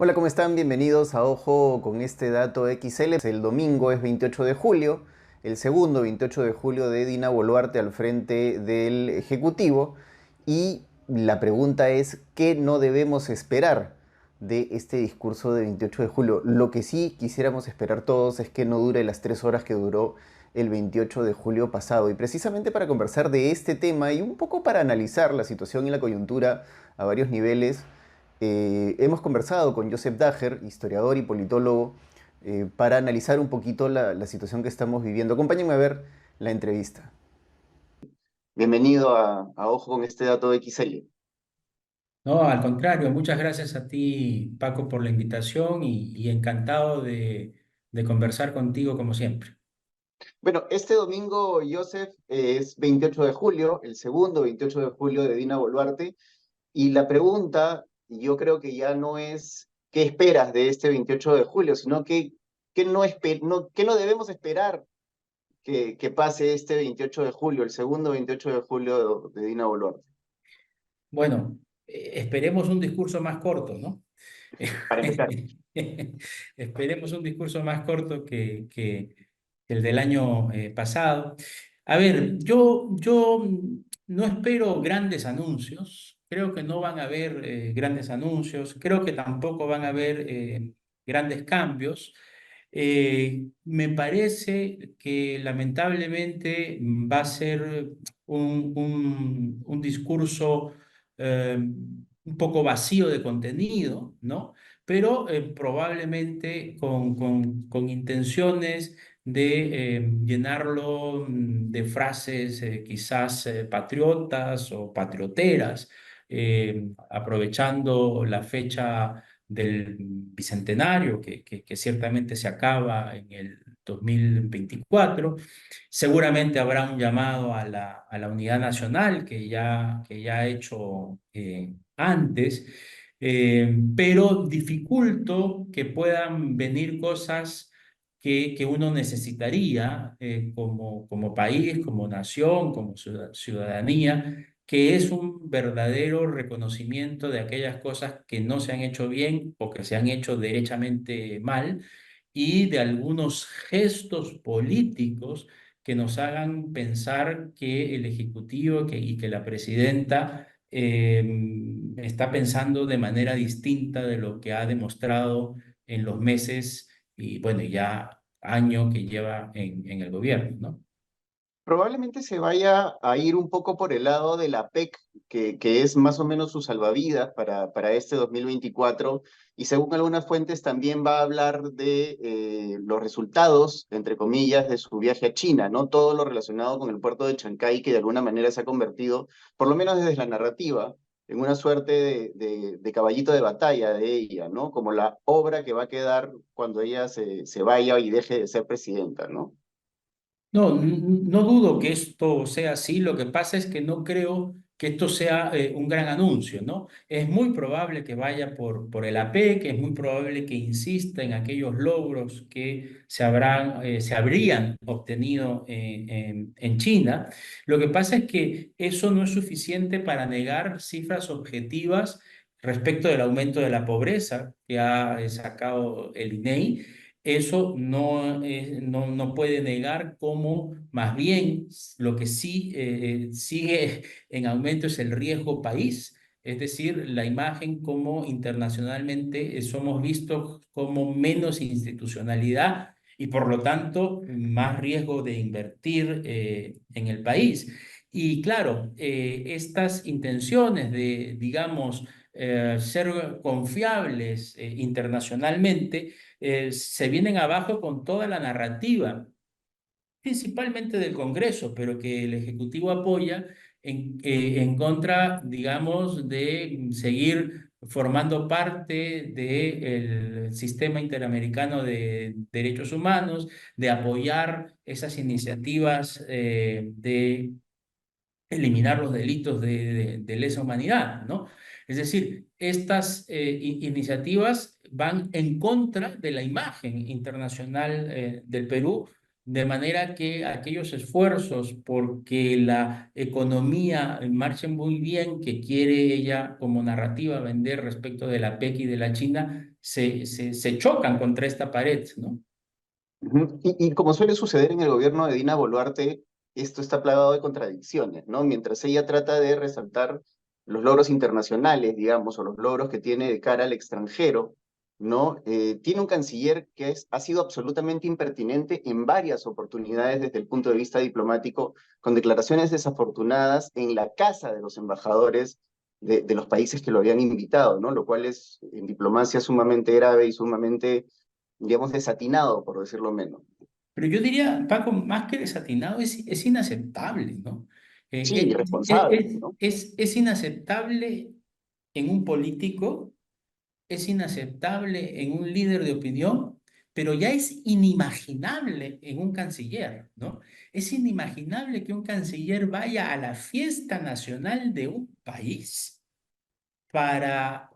Hola, ¿cómo están? Bienvenidos a Ojo con este dato XL. El domingo es 28 de julio, el segundo 28 de julio de Dina Boluarte al frente del Ejecutivo. Y la pregunta es, ¿qué no debemos esperar de este discurso de 28 de julio? Lo que sí quisiéramos esperar todos es que no dure las 3 horas que duró el 28 de julio pasado. Y precisamente para conversar de este tema y un poco para analizar la situación y la coyuntura a varios niveles, hemos conversado con Joseph Dager, historiador y politólogo, para analizar un poquito la situación que estamos viviendo. Acompáñenme a ver la entrevista. Bienvenido a Ojo con este dato XL. No, al contrario, muchas gracias a ti, Paco, por la invitación y encantado de conversar contigo como siempre. Bueno, este domingo, Joseph, es 28 de julio, el segundo 28 de julio de Dina Boluarte, y la pregunta, yo creo que ya no es qué esperas de este 28 de julio, sino qué no debemos esperar que pase este 28 de julio, el segundo 28 de julio de Dina Boluarte. Bueno, esperemos un discurso más corto, ¿no? Para empezar. Esperemos un discurso más corto que el del año pasado. A ver, yo no espero grandes anuncios, creo que no van a haber grandes anuncios, creo que tampoco van a haber grandes cambios. Me parece que lamentablemente va a ser un discurso un poco vacío de contenido, ¿no? Pero probablemente con intenciones de llenarlo de frases quizás patriotas o patrioteras, aprovechando la fecha del bicentenario, que ciertamente se acaba en el 2024. Seguramente habrá un llamado a la unidad nacional que ya ha hecho antes, pero dificulto que puedan venir cosas que uno necesitaría como país, como nación, como ciudadanía, que es un verdadero reconocimiento de aquellas cosas que no se han hecho bien o que se han hecho derechamente mal y de algunos gestos políticos que nos hagan pensar que el Ejecutivo y que la presidenta está pensando de manera distinta de lo que ha demostrado en los meses y bueno, ya año que lleva en el gobierno, ¿no? Probablemente se vaya a ir un poco por el lado de la PEC, que es más o menos su salvavidas para este 2024, y según algunas fuentes también va a hablar de los resultados, entre comillas, de su viaje a China, ¿no? Todo lo relacionado con el puerto de Chancay, que de alguna manera se ha convertido, por lo menos desde la narrativa, en una suerte de caballito de batalla de ella, ¿no? Como la obra que va a quedar cuando ella se vaya y deje de ser presidenta, ¿no? No, no dudo que esto sea así. Lo que pasa es que no creo que esto sea un gran anuncio, ¿no? Es muy probable que vaya por el AP, que es muy probable que insista en aquellos logros que se habrían obtenido en China. Lo que pasa es que eso no es suficiente para negar cifras objetivas respecto del aumento de la pobreza que ha sacado el INEI. Eso no puede negar cómo más bien lo que sí sigue en aumento es el riesgo país, es decir, la imagen como internacionalmente somos vistos como menos institucionalidad y por lo tanto más riesgo de invertir en el país. Y claro, estas intenciones de, digamos, ser confiables internacionalmente, se vienen abajo con toda la narrativa, principalmente del Congreso, pero que el Ejecutivo apoya en contra, digamos, de seguir formando parte del sistema interamericano de derechos humanos, de apoyar esas iniciativas de eliminar los delitos de lesa humanidad, ¿no? Es decir, estas iniciativas van en contra de la imagen internacional del Perú de manera que aquellos esfuerzos porque la economía marche muy bien, que quiere ella como narrativa vender respecto de la PEC y de la China, se chocan contra esta pared, ¿no? Ujú. Y como suele suceder en el gobierno de Dina Boluarte, esto está plagado de contradicciones, ¿no? Mientras ella trata de resaltar los logros internacionales, digamos, o los logros que tiene de cara al extranjero, ¿no? Tiene un canciller que ha sido absolutamente impertinente en varias oportunidades desde el punto de vista diplomático, con declaraciones desafortunadas en la casa de los embajadores de los países que lo habían invitado, ¿no? Lo cual es en diplomacia sumamente grave y sumamente, digamos, desatinado, por decirlo menos. Pero yo diría, Paco, más que desatinado, es inaceptable, ¿no? Sí, irresponsable, ¿no? Es inaceptable en un político, es inaceptable en un líder de opinión, pero ya es inimaginable en un canciller, ¿no? Es inimaginable que un canciller vaya a la fiesta nacional de un país para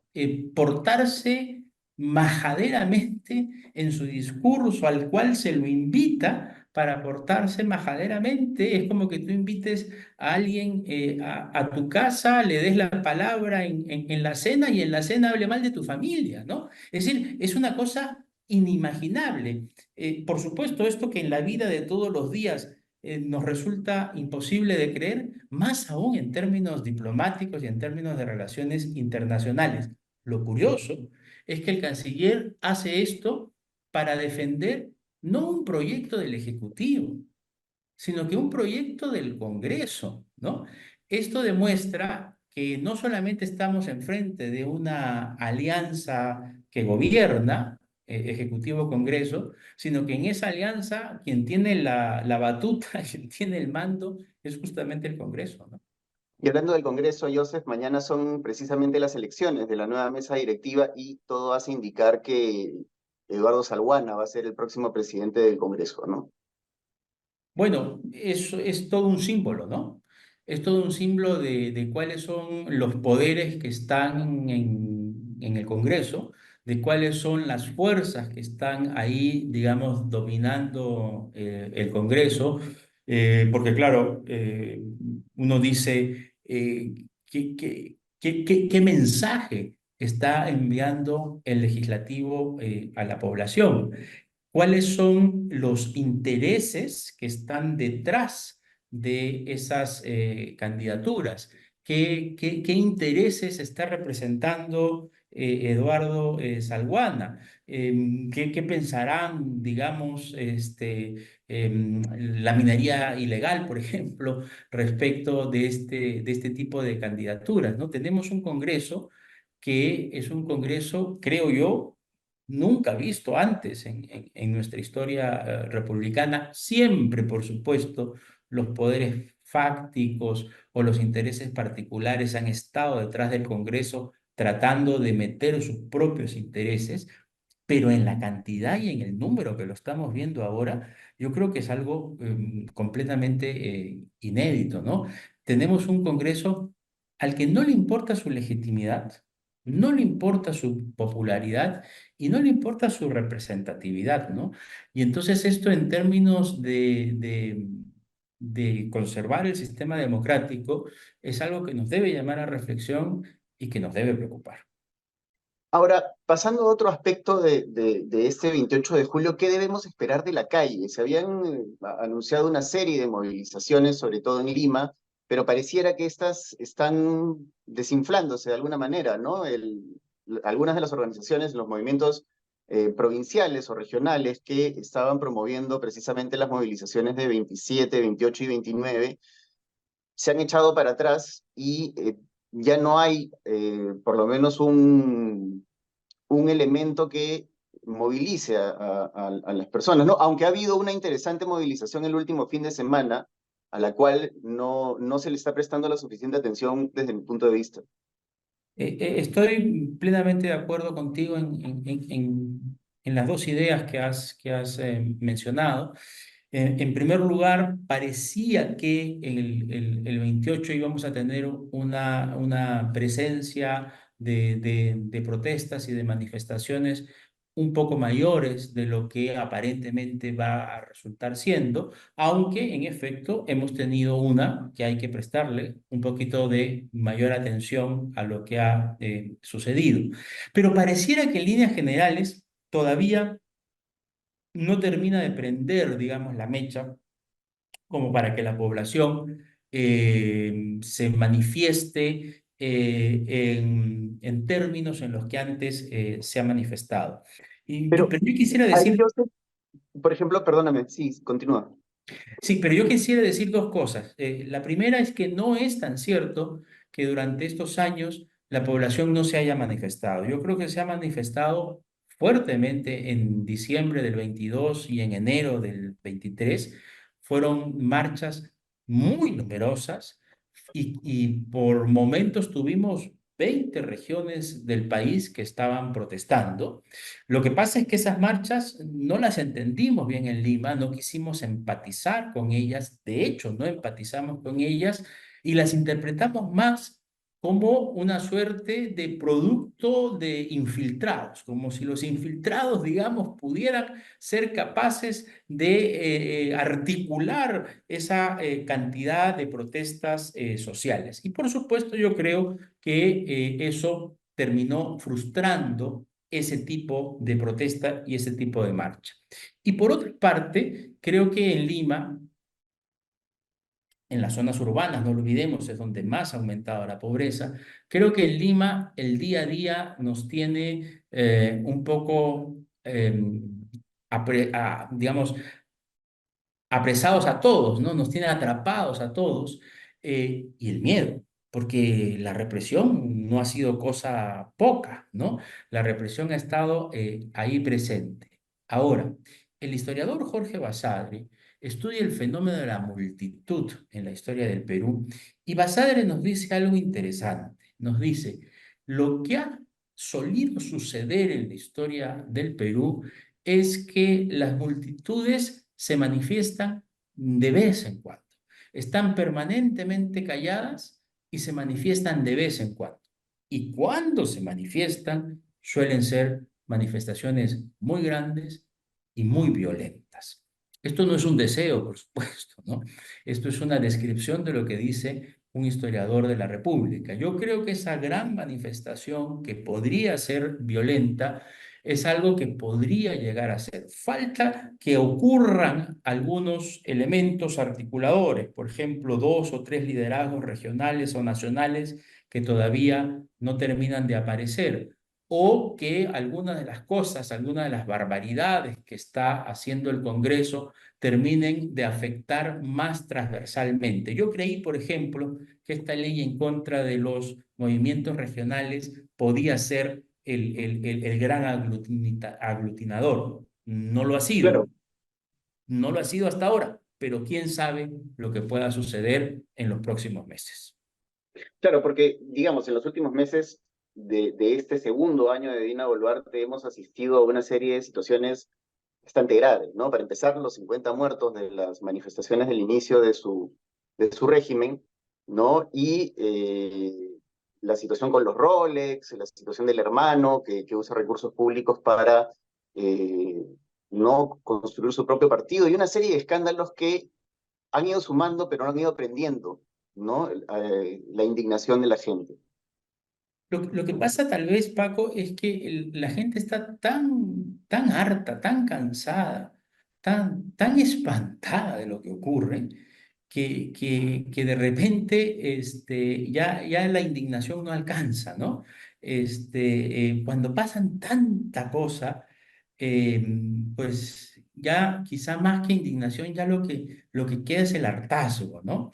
portarse majaderamente en su discurso al cual se lo invita para portarse majaderamente. Es como que tú invites a alguien a tu casa, le des la palabra en la cena y en la cena hable mal de tu familia, ¿no? Es decir, es una cosa inimaginable. Por supuesto, esto que en la vida de todos los días nos resulta imposible de creer, más aún en términos diplomáticos y en términos de relaciones internacionales. Lo curioso es que el canciller hace esto para defender no un proyecto del Ejecutivo, sino que un proyecto del Congreso, ¿no? Esto demuestra que no solamente estamos enfrente de una alianza que gobierna, Ejecutivo-Congreso, sino que en esa alianza quien tiene la batuta, quien tiene el mando, es justamente el Congreso, ¿no? Y hablando del Congreso, Joseph, mañana son precisamente las elecciones de la nueva mesa directiva y todo hace indicar que Eduardo Salguana va a ser el próximo presidente del Congreso, ¿no? Bueno, eso es todo un símbolo, ¿no? Es todo un símbolo de cuáles son los poderes que están en el Congreso, de cuáles son las fuerzas que están ahí, digamos, dominando el Congreso. Porque claro, uno dice, ¿qué mensaje está enviando el legislativo a la población? ¿Cuáles son los intereses que están detrás de esas candidaturas? ¿Qué intereses está representando Eduardo Salguana? ¿Qué pensarán, digamos, la minería ilegal, por ejemplo, respecto de este tipo de candidaturas? ¿No? Tenemos un Congreso que es un Congreso, creo yo, nunca visto antes en nuestra historia republicana. Siempre, por supuesto, los poderes fácticos o los intereses particulares han estado detrás del Congreso tratando de meter sus propios intereses, pero en la cantidad y en el número que lo estamos viendo ahora, yo creo que es algo completamente inédito, ¿no? Tenemos un Congreso al que no le importa su legitimidad, no le importa su popularidad y no le importa su representatividad, ¿no? Y entonces esto en términos de conservar el sistema democrático es algo que nos debe llamar a reflexión y que nos debe preocupar. Ahora, pasando a otro aspecto de este 28 de julio, ¿qué debemos esperar de la calle? Se habían anunciado una serie de movilizaciones, sobre todo en Lima, pero pareciera que estas están desinflándose de alguna manera, ¿no? Algunas de las organizaciones, los movimientos provinciales o regionales que estaban promoviendo precisamente las movilizaciones de 27, 28 y 29 se han echado para atrás y ya no hay por lo menos un elemento que movilice a las personas, ¿no? Aunque ha habido una interesante movilización el último fin de semana, a la cual no se le está prestando la suficiente atención desde mi punto de vista. Estoy plenamente de acuerdo contigo en las dos ideas que has mencionado. En primer lugar, parecía que el 28 íbamos a tener una presencia de protestas y de manifestaciones un poco mayores de lo que aparentemente va a resultar siendo, aunque en efecto hemos tenido una que hay que prestarle un poquito de mayor atención a lo que ha sucedido. Pero pareciera que en líneas generales todavía no termina de prender, digamos, la mecha como para que la población se manifieste en términos en los que antes se ha manifestado. Pero Pero yo quisiera ahí decir, yo sé, por ejemplo, perdóname, sí, continúa. sí, pero yo quisiera decir dos cosas. La primera es que no es tan cierto que durante estos años la población no se haya manifestado. Yo creo que se ha manifestado fuertemente en diciembre del 22 y en enero del 23. Fueron marchas muy numerosas y por momentos tuvimos 20 regiones del país que estaban protestando. Lo que pasa es que esas marchas no las entendimos bien en Lima, no quisimos empatizar con ellas, de hecho no empatizamos con ellas y las interpretamos más como una suerte de producto de infiltrados, como si los infiltrados, digamos, pudieran ser capaces de articular esa cantidad de protestas sociales. Y por supuesto yo creo que eso terminó frustrando ese tipo de protesta y ese tipo de marcha. Y por otra parte, creo que en Lima, en las zonas urbanas, no lo olvidemos, es donde más ha aumentado la pobreza, creo que en Lima el día a día nos tiene un poco, digamos, apresados a todos, ¿no? Nos tiene atrapados a todos y el miedo, porque la represión no ha sido cosa poca, ¿no? La represión ha estado ahí presente. Ahora, el historiador Jorge Basadre estudia el fenómeno de la multitud en la historia del Perú y Basadre nos dice algo interesante. Nos dice, lo que ha solido suceder en la historia del Perú es que las multitudes se manifiestan de vez en cuando. Están permanentemente calladas y se manifiestan de vez en cuando. Y cuando se manifiestan, suelen ser manifestaciones muy grandes y muy violentas. Esto no es un deseo, por supuesto, ¿no? Esto es una descripción de lo que dice un historiador de la República. Yo creo que esa gran manifestación que podría ser violenta es algo que podría llegar a ser. Falta que ocurran algunos elementos articuladores, por ejemplo, dos o tres liderazgos regionales o nacionales que todavía no terminan de aparecer, o que algunas de las cosas, algunas de las barbaridades que está haciendo el Congreso terminen de afectar más transversalmente. Yo creí, por ejemplo, que esta ley en contra de los movimientos regionales podía ser el gran aglutinador. No lo ha sido, Claro, no lo ha sido hasta ahora, pero quién sabe lo que pueda suceder en los próximos meses. claro, porque, digamos, en los últimos meses de este segundo año de Dina Boluarte hemos asistido a una serie de situaciones bastante graves, ¿no? Para empezar, los 50 muertos de las manifestaciones del inicio de su régimen, ¿no? Y la situación con los Rolex, la situación del hermano que usa recursos públicos para eh, no construir su propio partido y una serie de escándalos que han ido sumando, pero no han ido aprendiendo, ¿no? La indignación de la gente. Lo que pasa tal vez, Paco, es que la gente está tan harta, tan cansada, tan espantada de lo que ocurre, que de repente ya la indignación no alcanza, ¿no? Cuando pasan tanta cosa, eh, pues ya quizá más que indignación, ya lo que queda es el hartazgo, ¿no?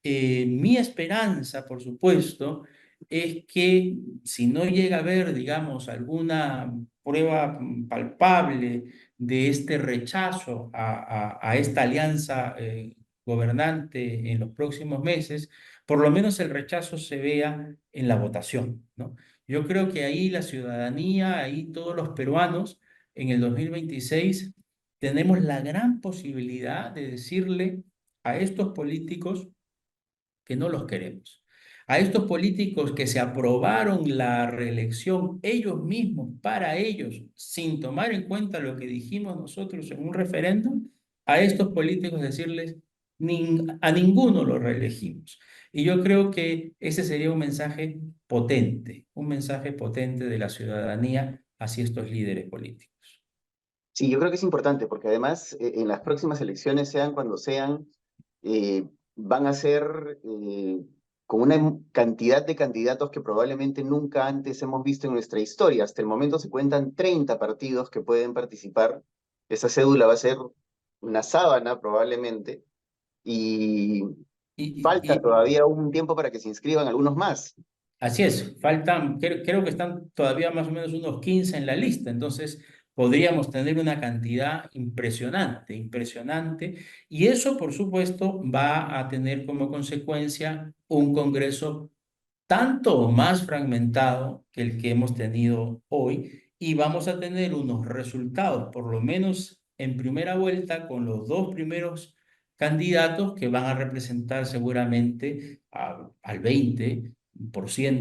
Mi esperanza, por supuesto, es que si no llega a haber, digamos, alguna prueba palpable de este rechazo a esta alianza gobernante en los próximos meses, por lo menos el rechazo se vea en la votación, ¿no? Yo creo que ahí la ciudadanía, ahí todos los peruanos, en el 2026 tenemos la gran posibilidad de decirle a estos políticos que no los queremos. a estos políticos que se aprobaron la reelección ellos mismos, para ellos, sin tomar en cuenta lo que dijimos nosotros en un referéndum, a estos políticos decirles, a ninguno lo reelegimos. Y yo creo que ese sería un mensaje potente de la ciudadanía hacia estos líderes políticos. Sí, yo creo que es importante porque además en las próximas elecciones, sean cuando sean, van a ser con una cantidad de candidatos que probablemente nunca antes hemos visto en nuestra historia. Hasta el momento se cuentan 30 partidos que pueden participar. Esa cédula va a ser una sábana probablemente y Y, falta y, todavía un tiempo para que se inscriban algunos más. Así es, faltan, creo que están todavía más o menos unos 15 en la lista, entonces podríamos tener una cantidad impresionante, impresionante, y eso por supuesto va a tener como consecuencia un Congreso tanto o más fragmentado que el que hemos tenido hoy y vamos a tener unos resultados, por lo menos en primera vuelta, con los dos primeros candidatos que van a representar seguramente al 20%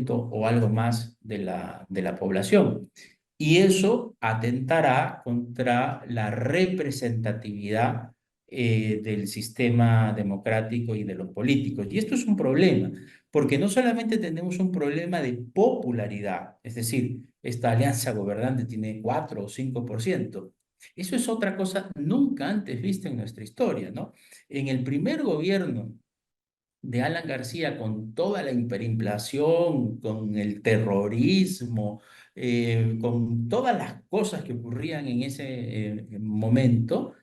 o algo más de la población. Y eso atentará contra la representatividad del sistema democrático y de los políticos. Y esto es un problema. Porque no solamente tenemos un problema de popularidad, es decir, esta alianza gobernante tiene 4 o 5%. Eso es otra cosa nunca antes vista en nuestra historia, ¿no? En el primer gobierno de Alan García, con toda la hiperinflación, con el terrorismo, con todas las cosas que ocurrían en ese momento,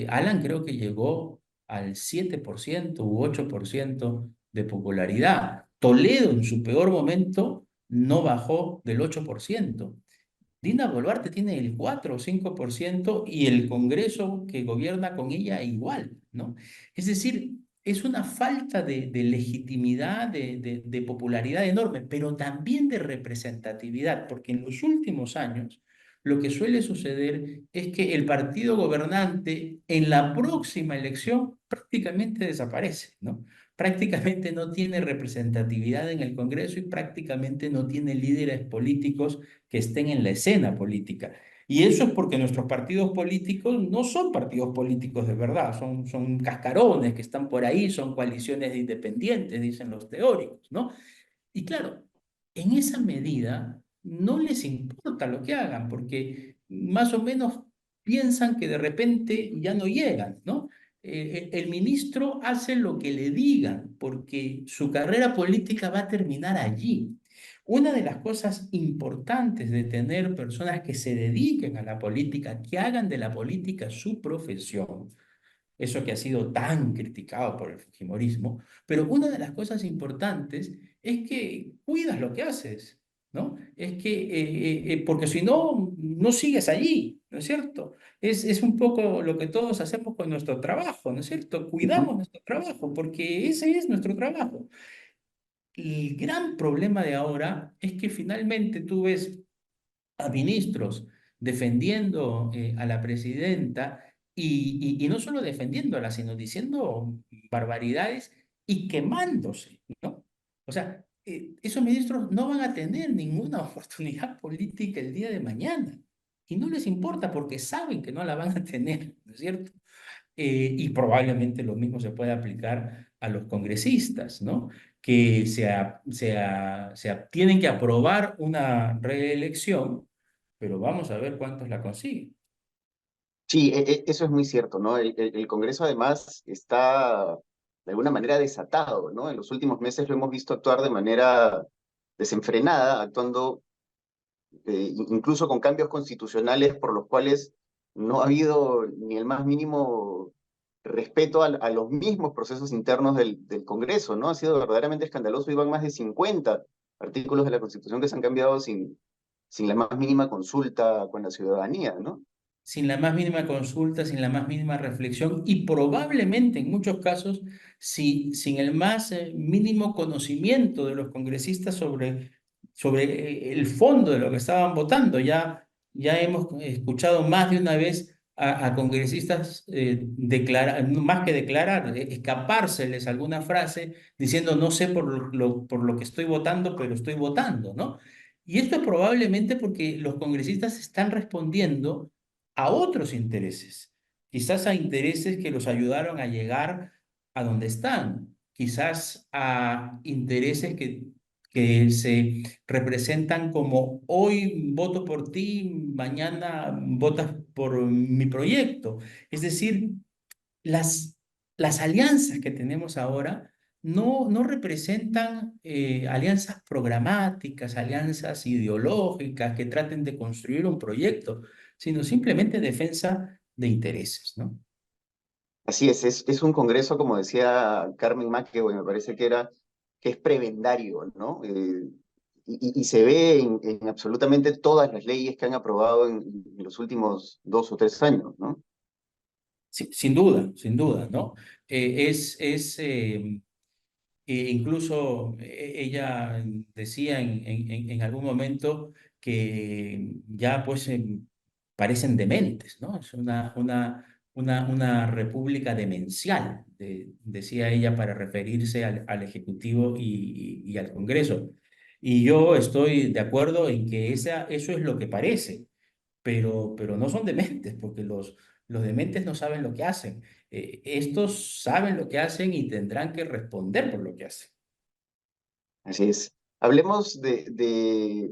Alan creo que llegó al 7% u 8% de popularidad. Toledo en su peor momento no bajó del 8%. Dina Boluarte tiene el 4 o 5% y el Congreso que gobierna con ella igual, ¿no? Es decir, es una falta de legitimidad, de popularidad enorme, pero también de representatividad, porque en los últimos años lo que suele suceder es que el partido gobernante en la próxima elección prácticamente desaparece, ¿no? Prácticamente no tiene representatividad en el Congreso y prácticamente no tiene líderes políticos que estén en la escena política. Y eso es porque nuestros partidos políticos no son partidos políticos de verdad, son cascarones que están por ahí, son coaliciones de independientes, dicen los teóricos, ¿no? Y claro, en esa medida no les importa lo que hagan, porque más o menos piensan que de repente ya no llegan, ¿no? El ministro hace lo que le digan, porque su carrera política va a terminar allí. Una de las cosas importantes de tener personas que se dediquen a la política, que hagan de la política su profesión, eso que ha sido tan criticado por el fujimorismo, pero una de las cosas importantes es que cuidas lo que haces, ¿no? Es que, porque si no, no sigues allí, ¿no es cierto? Es un poco lo que todos hacemos con nuestro trabajo, ¿no es cierto? Ujú. Cuidamos nuestro trabajo, porque ese es nuestro trabajo. El gran problema de ahora es que finalmente tú ves a ministros defendiendo a la presidenta y no solo defendiéndola, sino diciendo barbaridades y quemándose, ¿no? O sea, esos ministros no van a tener ninguna oportunidad política el día de mañana y no les importa porque saben que no la van a tener, ¿no es cierto? Y probablemente lo mismo se puede aplicar a los congresistas, ¿no? Que tienen que aprobar una reelección, pero vamos a ver cuántos la consiguen. Sí, eso es muy cierto, ¿no? El Congreso además está de alguna manera desatado, ¿no? En los últimos meses lo hemos visto actuar de manera desenfrenada, actuando incluso con cambios constitucionales por los cuales no ha habido ni el más mínimo respeto a los mismos procesos internos del Congreso, ¿no? Ha sido verdaderamente escandaloso y van más de 50 artículos de la Constitución que se han cambiado sin la más mínima consulta con la ciudadanía, ¿no? Sin la más mínima consulta, sin la más mínima reflexión y probablemente en muchos casos sin el más mínimo conocimiento de los congresistas sobre el fondo de lo que estaban votando. Ya hemos escuchado más de una vez a congresistas más que declarar, escapárseles alguna frase diciendo no sé por lo que estoy votando, pero estoy votando, ¿no? Y esto es probablemente porque los congresistas están respondiendo a otros intereses, quizás a intereses que los ayudaron a llegar a donde están, quizás a intereses que se representan como hoy voto por ti, mañana votas por mi proyecto. Es decir, las, las alianzas que tenemos ahora no representan alianzas programáticas, alianzas ideológicas que traten de construir un proyecto, sino simplemente defensa de intereses, ¿no? Así es un congreso, como decía Carmen McEvoy, me parece que era, que es prebendario, ¿no? Y se ve en absolutamente todas las leyes que han aprobado en los últimos 2 o 3 años, ¿no? Sin duda, ¿no? Incluso ella decía en algún momento que ya pues parecen dementes, ¿no? Es una república demencial, decía ella para referirse al Ejecutivo y al Congreso. Y yo estoy de acuerdo en que eso es lo que parece, pero no son dementes, porque los dementes no saben lo que hacen. Estos saben lo que hacen y tendrán que responder por lo que hacen. Así es. Hablemos de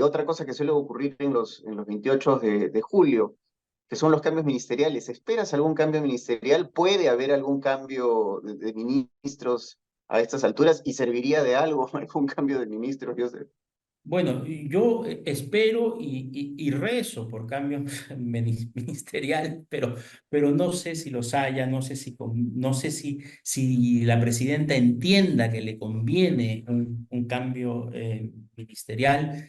otra cosa que suele ocurrir en los 28 de julio, que son los cambios ministeriales. ¿Esperas algún cambio ministerial? ¿Puede haber algún cambio de ministros a estas alturas? ¿Y serviría de algo algún cambio de ministros, Joseph? Bueno, yo espero y rezo por cambios ministerial, pero no sé si los haya, no sé si la presidenta entienda que le conviene un cambio ministerial.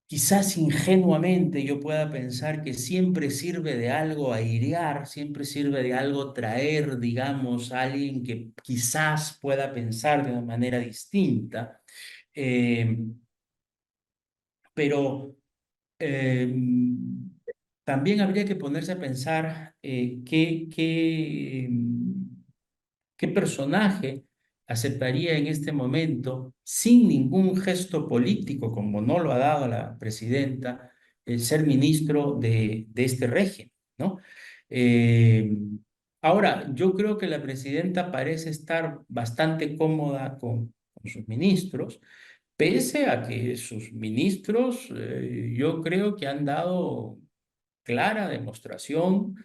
Quizás ingenuamente yo pueda pensar que siempre sirve de algo airear, siempre sirve de algo traer, digamos, a alguien que quizás pueda pensar de una manera distinta. Eh, pero eh, también habría que ponerse a pensar qué personaje aceptaría en este momento, sin ningún gesto político, como no lo ha dado la presidenta, el ser ministro de este régimen, ¿no? Eh, Ahora, yo creo que la presidenta parece estar bastante cómoda con sus ministros, pese a que sus ministros, yo creo que han dado clara demostración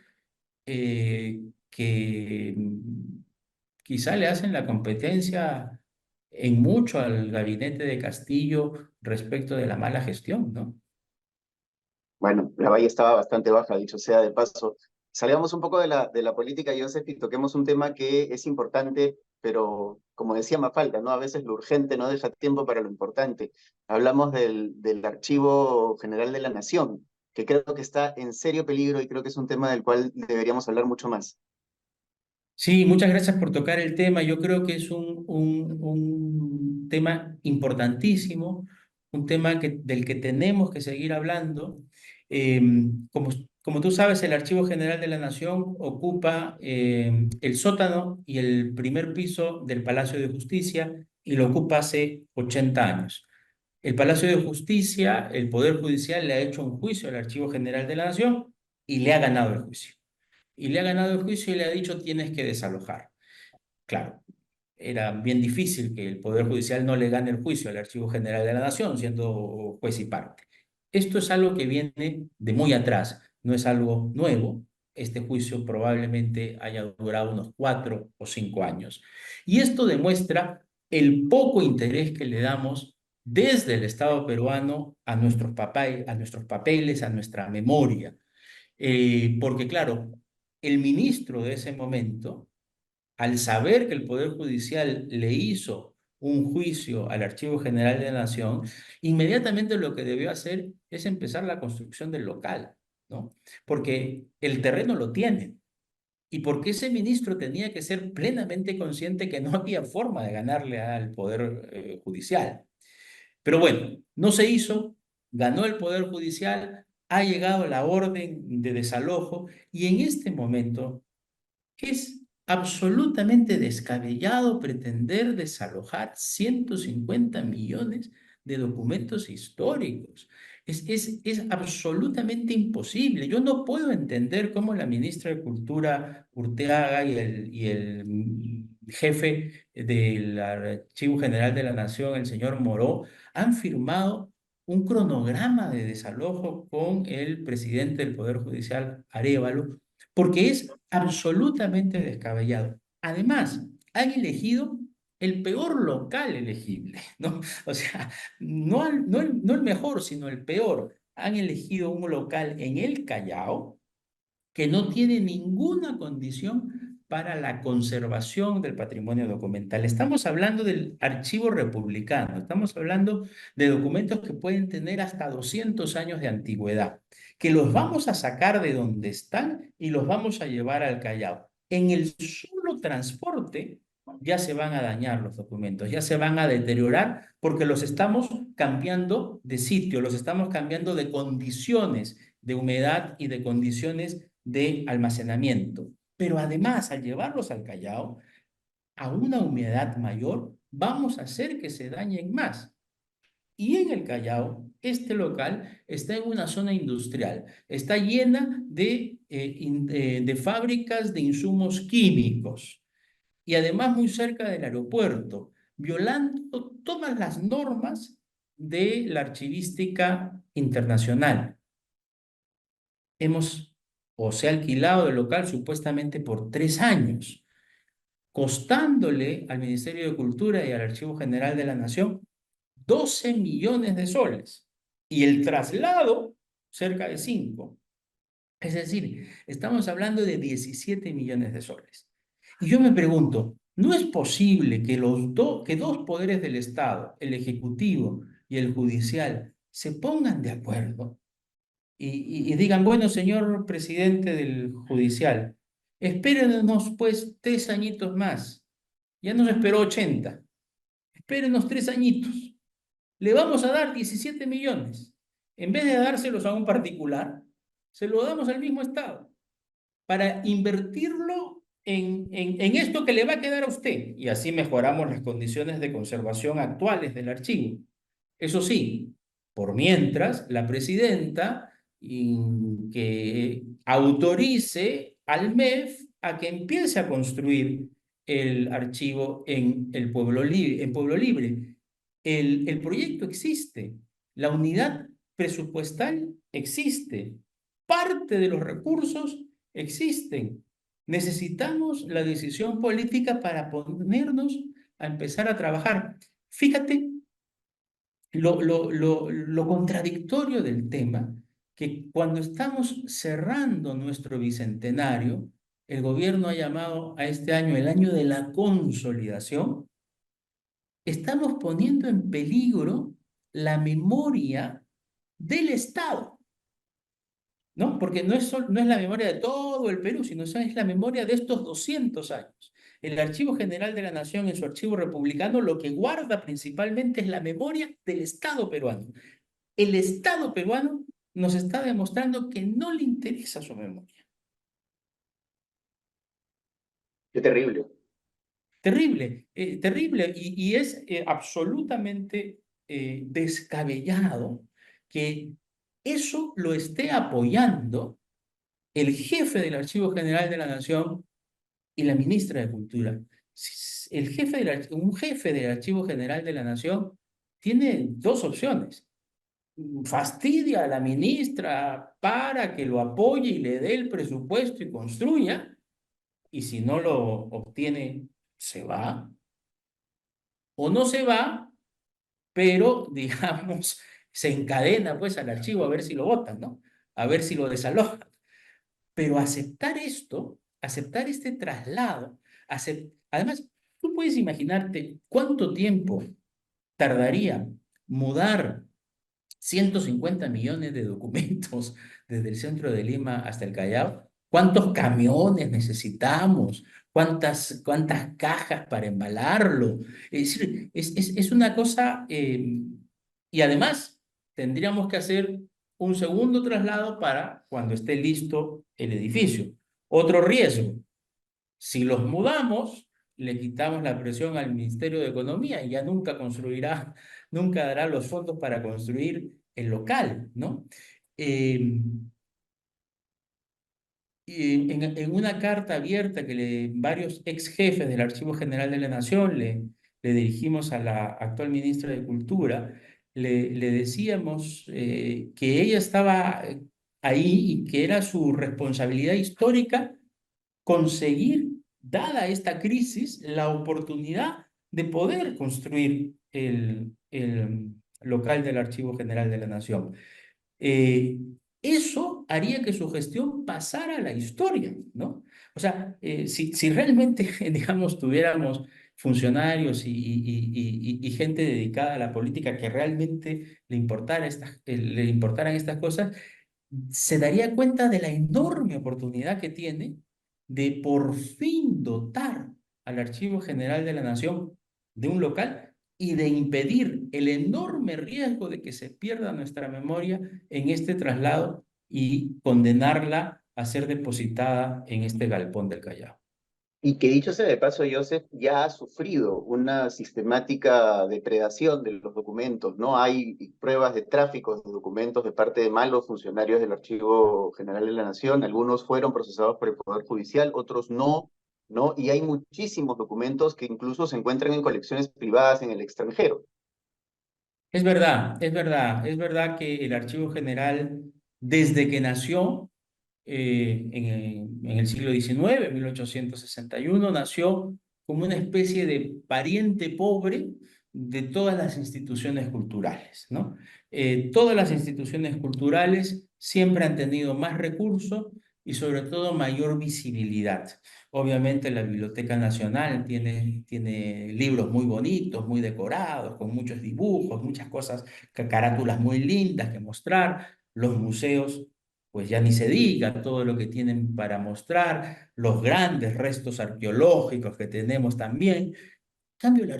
que quizá le hacen la competencia en mucho al gabinete de Castillo respecto de la mala gestión, ¿no? Bueno, la valla estaba bastante baja, dicho sea de paso. Salgamos un poco de la política, Joseph, y toquemos un tema que es importante, pero como decía Mafalda, ¿no? A veces lo urgente no deja tiempo para lo importante. Hablamos del Archivo General de la Nación, que creo que está en serio peligro y creo que es un tema del cual deberíamos hablar mucho más. Sí, muchas gracias por tocar el tema. Yo creo que es un tema importantísimo, un tema del que tenemos que seguir hablando. Eh, como, como tú sabes, el Archivo General de la Nación ocupa el sótano y el primer piso del Palacio de Justicia y lo ocupa hace 80 años. El Palacio de Justicia, el Poder Judicial, le ha hecho un juicio al Archivo General de la Nación y le ha ganado el juicio. Y le ha ganado el juicio y le ha dicho tienes que desalojar. Claro, era bien difícil que el Poder Judicial no le gane el juicio al Archivo General de la Nación, siendo juez y parte. Esto es algo que viene de muy atrás, no es algo nuevo. Este juicio probablemente haya durado unos 4 o 5 años. Y esto demuestra el poco interés que le damos desde el Estado peruano a nuestros papeles, a nuestra memoria. Porque claro, el ministro de ese momento, al saber que el Poder Judicial le hizo un juicio al Archivo General de la Nación, inmediatamente lo que debió hacer es empezar la construcción del local, ¿no? Porque el terreno lo tiene. Y porque ese ministro tenía que ser plenamente consciente que no había forma de ganarle al Poder Judicial. Pero bueno, no se hizo, ganó el Poder Judicial, ha llegado la orden de desalojo y en este momento es absolutamente descabellado pretender desalojar 150 millones de documentos históricos. Es absolutamente imposible. Yo no puedo entender cómo la ministra de Cultura, Urteaga, y el jefe del Archivo General de la Nación, el señor Moró, han firmado un cronograma de desalojo con el presidente del Poder Judicial, Arévalo, porque es absolutamente descabellado. Además, han elegido el peor local elegible, ¿no? O sea, no el mejor, sino el peor. Han elegido un local en el Callao que no tiene ninguna condición para la conservación del patrimonio documental. Estamos hablando del archivo republicano, estamos hablando de documentos que pueden tener hasta 200 años de antigüedad, que los vamos a sacar de donde están y los vamos a llevar al Callao. En el solo transporte ya se van a dañar los documentos, ya se van a deteriorar porque los estamos cambiando de sitio, los estamos cambiando de condiciones de humedad y de condiciones de almacenamiento. Pero además, al llevarlos al Callao, a una humedad mayor, vamos a hacer que se dañen más. Y en el Callao, este local está en una zona industrial, está llena de fábricas de insumos químicos y además muy cerca del aeropuerto, violando todas las normas de la archivística internacional. Se ha alquilado el local supuestamente por 3 años, costándole al Ministerio de Cultura y al Archivo General de la Nación 12 millones de soles y el traslado cerca de 5. Es decir, estamos hablando de 17 millones de soles. Y yo me pregunto, ¿no es posible que que dos poderes del Estado, el Ejecutivo y el Judicial, se pongan de acuerdo y digan, bueno, señor presidente del judicial, espérenos pues 3 añitos más? Ya nos esperó 80. Espérenos 3 añitos. Le vamos a dar 17 millones. En vez de dárselos a un particular, se lo damos al mismo Estado para invertirlo en esto que le va a quedar a usted. Y así mejoramos las condiciones de conservación actuales del archivo. Eso sí, por mientras, la presidenta que autorice al MEF a que empiece a construir el archivo en el Pueblo Libre. El proyecto existe, la unidad presupuestal existe, parte de los recursos existen. Necesitamos la decisión política para ponernos a empezar a trabajar. Fíjate lo contradictorio del tema, que cuando estamos cerrando nuestro bicentenario, el gobierno ha llamado a este año el año de la consolidación, estamos poniendo en peligro la memoria del Estado, ¿no? Porque no es la memoria de todo el Perú, sino es la memoria de estos 200 años. El Archivo General de la Nación, en su archivo republicano, lo que guarda principalmente es la memoria del Estado peruano. El Estado peruano nos está demostrando que no le interesa su memoria. Qué terrible. Terrible, terrible. Y es absolutamente descabellado que eso lo esté apoyando el jefe del Archivo General de la Nación y la ministra de Cultura. Un jefe del Archivo General de la Nación tiene dos opciones: fastidia a la ministra para que lo apoye y le dé el presupuesto y construya, y si no lo obtiene, se va, o no se va, pero digamos, se encadena pues al archivo a ver si lo votan, ¿no? A ver si lo desalojan. Pero aceptar esto, aceptar este traslado, además, tú puedes imaginarte cuánto tiempo tardaría mudar 150 millones de documentos desde el centro de Lima hasta el Callao. ¿Cuántos camiones necesitamos? ¿Cuántas cajas para embalarlo? Es decir, es una cosa, y además tendríamos que hacer un segundo traslado para cuando esté listo el edificio. Otro riesgo, si los mudamos, le quitamos la presión al Ministerio de Economía y ya nunca construirá, nunca dará los fondos para construir el local, ¿no? Eh, y en una carta abierta que varios ex jefes del Archivo General de la Nación le dirigimos a la actual ministra de Cultura, le decíamos que ella estaba ahí y que era su responsabilidad histórica conseguir, dada esta crisis, la oportunidad de poder construir el local del Archivo General de la Nación. Eh, Eso haría que su gestión pasara a la historia, ¿no? O sea, si realmente, digamos, tuviéramos funcionarios y gente dedicada a la política que realmente le importaran estas cosas, se daría cuenta de la enorme oportunidad que tiene de por fin dotar al Archivo General de la Nación de un local y de impedir el enorme riesgo de que se pierda nuestra memoria en este traslado y condenarla a ser depositada en este galpón del Callao. Y que dicho sea de paso, Joseph ya ha sufrido una sistemática depredación de los documentos, ¿no? Hay pruebas de tráfico de documentos de parte de malos funcionarios del Archivo General de la Nación. Algunos fueron procesados por el Poder Judicial, otros no, ¿no? Y hay muchísimos documentos que incluso se encuentran en colecciones privadas en el extranjero. Es verdad, es verdad, es verdad que el Archivo General, desde que nació, en el siglo XIX, 1861, nació como una especie de pariente pobre de todas las instituciones culturales, ¿no? Todas las instituciones culturales siempre han tenido más recursos y sobre todo mayor visibilidad. Obviamente la Biblioteca Nacional tiene libros muy bonitos, muy decorados, con muchos dibujos, muchas cosas, carátulas muy lindas que mostrar. Los museos pues ya ni se diga todo lo que tienen para mostrar, los grandes restos arqueológicos que tenemos también. En cambio, el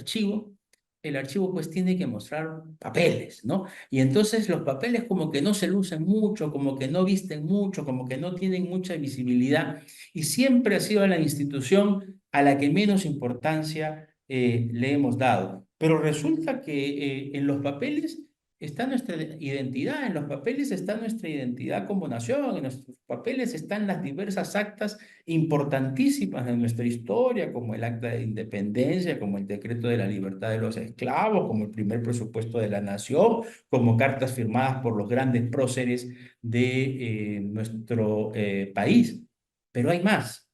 archivo pues tiene que mostrar papeles, ¿no? Y entonces los papeles como que no se lucen mucho, como que no visten mucho, como que no tienen mucha visibilidad y siempre ha sido la institución a la que menos importancia le hemos dado. Pero resulta que en los papeles está nuestra identidad, en los papeles está nuestra identidad como nación, en nuestros papeles están las diversas actas importantísimas de nuestra historia, como el Acta de Independencia, como el Decreto de la Libertad de los Esclavos, como el primer presupuesto de la nación, como cartas firmadas por los grandes próceres de nuestro país. Pero hay más.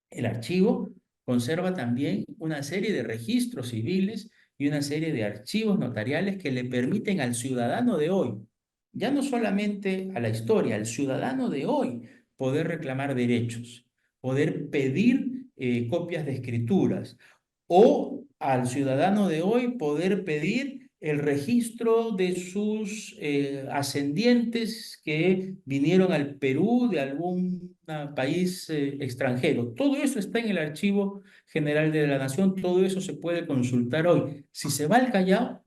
El archivo conserva también una serie de registros civiles y una serie de archivos notariales que le permiten al ciudadano de hoy, ya no solamente a la historia, al ciudadano de hoy, poder reclamar derechos, poder pedir copias de escrituras o al ciudadano de hoy poder pedir el registro de sus ascendientes que vinieron al Perú de algún país extranjero. Todo eso está en el Archivo General de la Nación, todo eso se puede consultar hoy. Si se va al Callao,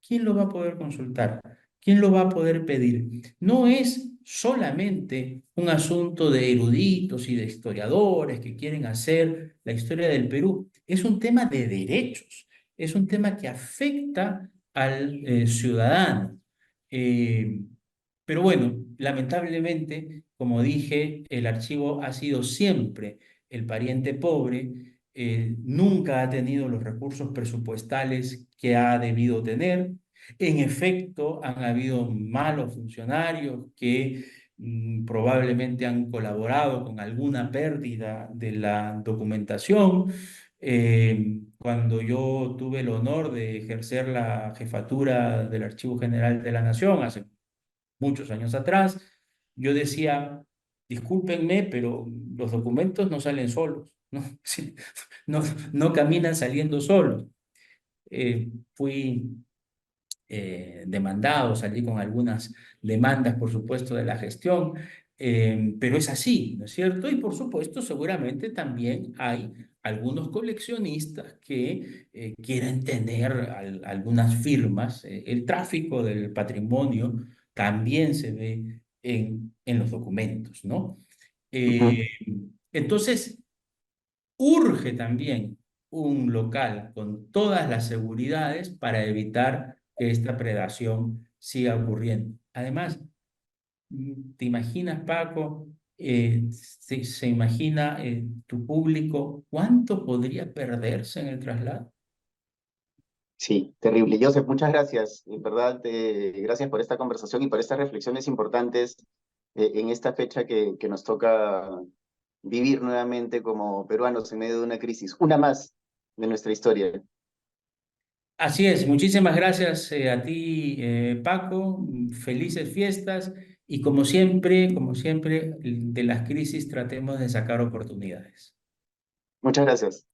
¿quién lo va a poder consultar? ¿Quién lo va a poder pedir? No es solamente un asunto de eruditos y de historiadores que quieren hacer la historia del Perú, es un tema de derechos, es un tema que afecta al ciudadano. Eh, pero bueno, lamentablemente, como dije, el archivo ha sido siempre el pariente pobre, nunca ha tenido los recursos presupuestales que ha debido tener. En efecto, han habido malos funcionarios que probablemente han colaborado con alguna pérdida de la documentación. Cuando yo tuve el honor de ejercer la jefatura del Archivo General de la Nación hace muchos años atrás, yo decía, discúlpenme, pero los documentos no salen solos, ¿no? Sí, no, no caminan saliendo solos. Fui demandado, salí con algunas demandas, por supuesto, de la gestión, pero es así, ¿no es cierto? Y por supuesto, seguramente también hay algunos coleccionistas que quieren tener algunas firmas. El tráfico del patrimonio también se ve en los documentos, ¿no? Ujú. Eh, entonces, urge también un local con todas las seguridades para evitar que esta predación siga ocurriendo. Además, ¿te imaginas, Paco? Se imagina tu público cuánto podría perderse en el traslado. Sí, terrible. Joseph, muchas gracias. En verdad, gracias por esta conversación y por estas reflexiones importantes en esta fecha que nos toca vivir nuevamente como peruanos en medio de una crisis, una más de nuestra historia. Así es, muchísimas gracias a ti, Paco. Felices fiestas y como siempre, de las crisis tratemos de sacar oportunidades. Muchas gracias.